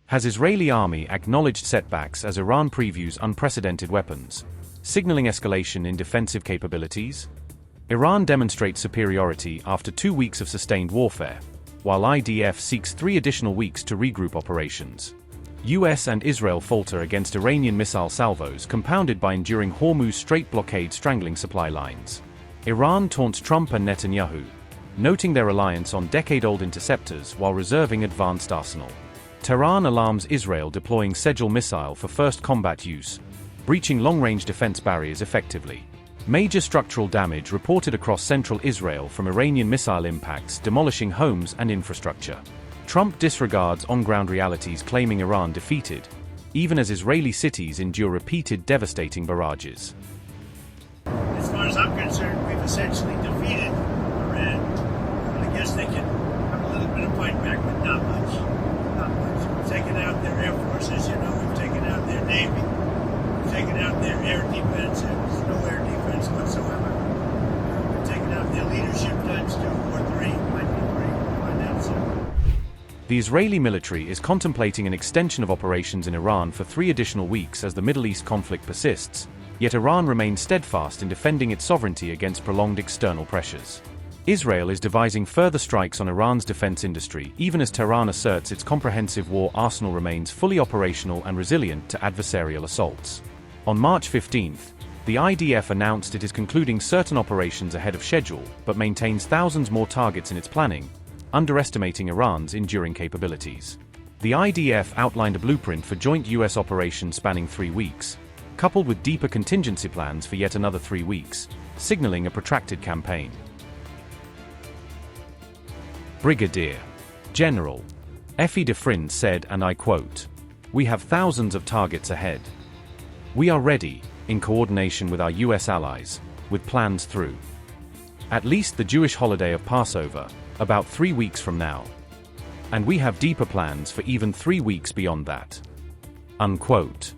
Has Israeli army acknowledged setbacks as Iran previews unprecedented weapons, signaling escalation in defensive capabilities? Iran demonstrates superiority after 2 weeks of sustained warfare, while IDF seeks 3 additional weeks to regroup operations. US and Israel falter against Iranian missile salvos compounded by enduring Hormuz Strait blockade strangling supply lines. Iran taunts Trump and Netanyahu, noting their reliance on decade-old interceptors while reserving advanced arsenal. Tehran alarms Israel deploying Sejjil missile for first combat use, breaching long-range defense barriers effectively. Major structural damage reported across central Israel from Iranian missile impacts demolishing homes and infrastructure. Trump disregards on-ground realities claiming Iran defeated, even as Israeli cities endure repeated devastating barrages. As far as I'm concerned, we've essentially defeated Iran. I guess they can have a little bit of fight back, but not much. Not much. We've taken out their air forces, we've taken out their navy, we've taken out their air defense, and there's no air defense whatsoever. We've taken out their leadership times 2 or 3, might be 3, find out soon. The Israeli military is contemplating an extension of operations in Iran for 3 additional weeks as the Middle East conflict persists, yet Iran remains steadfast in defending its sovereignty against prolonged external pressures. Israel is devising further strikes on Iran's defense industry, even as Tehran asserts its comprehensive war arsenal remains fully operational and resilient to adversarial assaults. On March 15th, the IDF announced it is concluding certain operations ahead of schedule, but maintains thousands more targets in its planning, underestimating Iran's enduring capabilities. The IDF outlined a blueprint for joint US operations spanning 3 weeks, coupled with deeper contingency plans for yet another 3 weeks, signaling a protracted campaign. Brigadier General Effie de Frin said, and I quote, "We have thousands of targets ahead. We are ready, in coordination with our US allies, with plans through at least the Jewish holiday of Passover, about 3 weeks from now. And we have deeper plans for even 3 weeks beyond that." Unquote.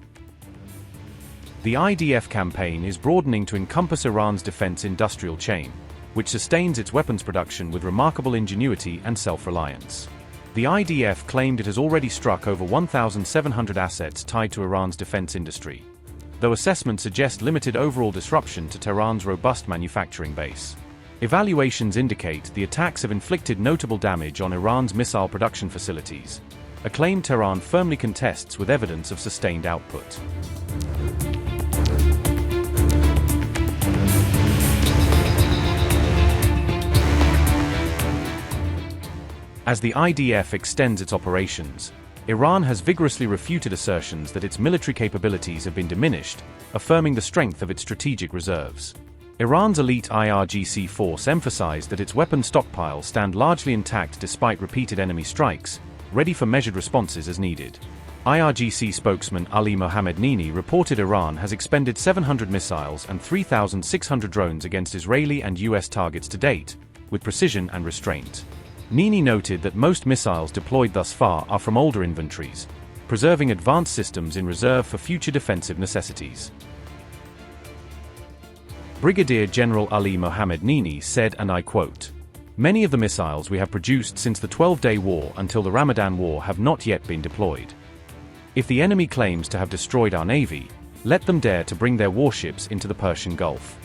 The IDF campaign is broadening to encompass Iran's defense industrial chain, which sustains its weapons production with remarkable ingenuity and self-reliance. The IDF claimed it has already struck over 1,700 assets tied to Iran's defense industry, though assessments suggest limited overall disruption to Tehran's robust manufacturing base. Evaluations indicate the attacks have inflicted notable damage on Iran's missile production facilities, a claim Tehran firmly contests with evidence of sustained output. As the IDF extends its operations, Iran has vigorously refuted assertions that its military capabilities have been diminished, affirming the strength of its strategic reserves. Iran's elite IRGC force emphasized that its weapon stockpiles stand largely intact despite repeated enemy strikes, ready for measured responses as needed. IRGC spokesman Ali Mohammed Nini reported Iran has expended 700 missiles and 3,600 drones against Israeli and US targets to date, with precision and restraint. Nini noted that most missiles deployed thus far are from older inventories, preserving advanced systems in reserve for future defensive necessities. Brigadier General Ali Mohammed Nini said, and I quote, "Many of the missiles we have produced since the 12-day war until the Ramadan war have not yet been deployed. If the enemy claims to have destroyed our navy, let them dare to bring their warships into the Persian Gulf."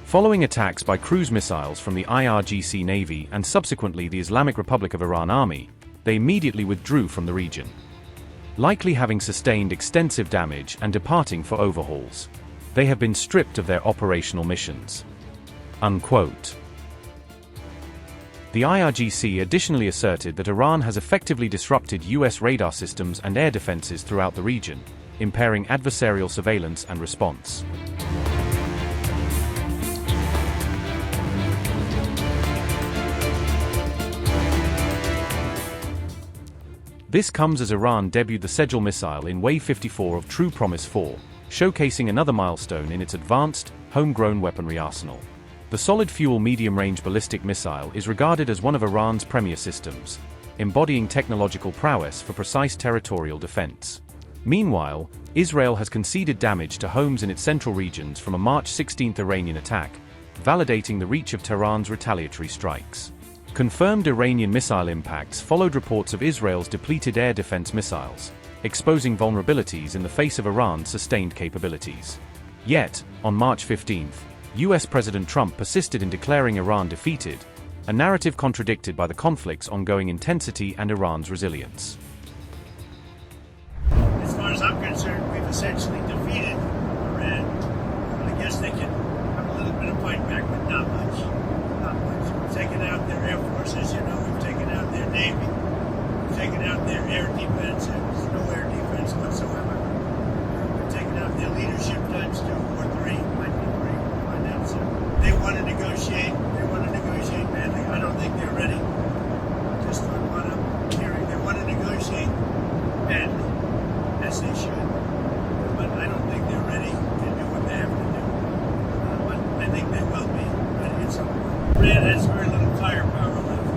Following attacks by cruise missiles from the IRGC Navy and subsequently the Islamic Republic of Iran Army, they immediately withdrew from the region, likely having sustained extensive damage and departing for overhauls. They have been stripped of their operational missions. Unquote. The IRGC additionally asserted that Iran has effectively disrupted US radar systems and air defenses throughout the region, impairing adversarial surveillance and response. This comes as Iran debuted the Sejjil missile in Wave 54 of True Promise 4, showcasing another milestone in its advanced, homegrown weaponry arsenal. The solid-fuel medium-range ballistic missile is regarded as one of Iran's premier systems, embodying technological prowess for precise territorial defense. Meanwhile, Israel has conceded damage to homes in its central regions from a March 16 Iranian attack, validating the reach of Tehran's retaliatory strikes. Confirmed Iranian missile impacts followed reports of Israel's depleted air defense missiles, exposing vulnerabilities in the face of Iran's sustained capabilities. Yet, on March 15, US President Trump persisted in declaring Iran defeated, a narrative contradicted by the conflict's ongoing intensity and Iran's resilience. As far as I'm concerned, we've essentially defeated Iran. I guess they can have a little bit of fight back, but not much. Not much. We've taken out their air forces, we've taken out their navy, we've taken out their air defense, and there's no air defense whatsoever. We've taken out their leadership times 2 or 3, might be 3, find out soon. They want to negotiate badly. I don't think they're ready. Just on what I'm hearing, they want to negotiate badly, as they should. But I don't think they're ready to do what they have to do. But I think they will be ready at some point. Iran has very little firepower left.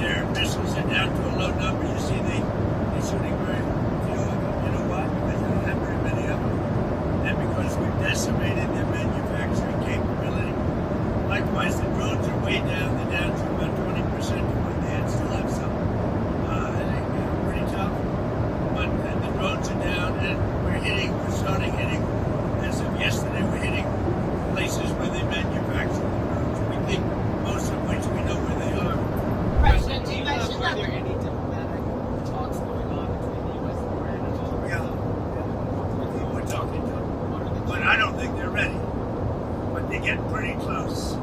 Their missiles are down to a low number. You see, they're shooting very few of them. You know why? Because they don't have very many of them. And because we've decimated their manufacturing capability. Likewise, the drones are way down. They're down to about 20% of what they had. Still have some. They're pretty tough. But the drones are down, and we're starting hitting, as of yesterday, we're hitting places where they manufacture the drones. We think most of which we know where they are. President, do you mention are there any diplomatic talks going on between the U.S. and Iran at all? Yeah. We're talking to them. But I don't think they're ready. But they get pretty close.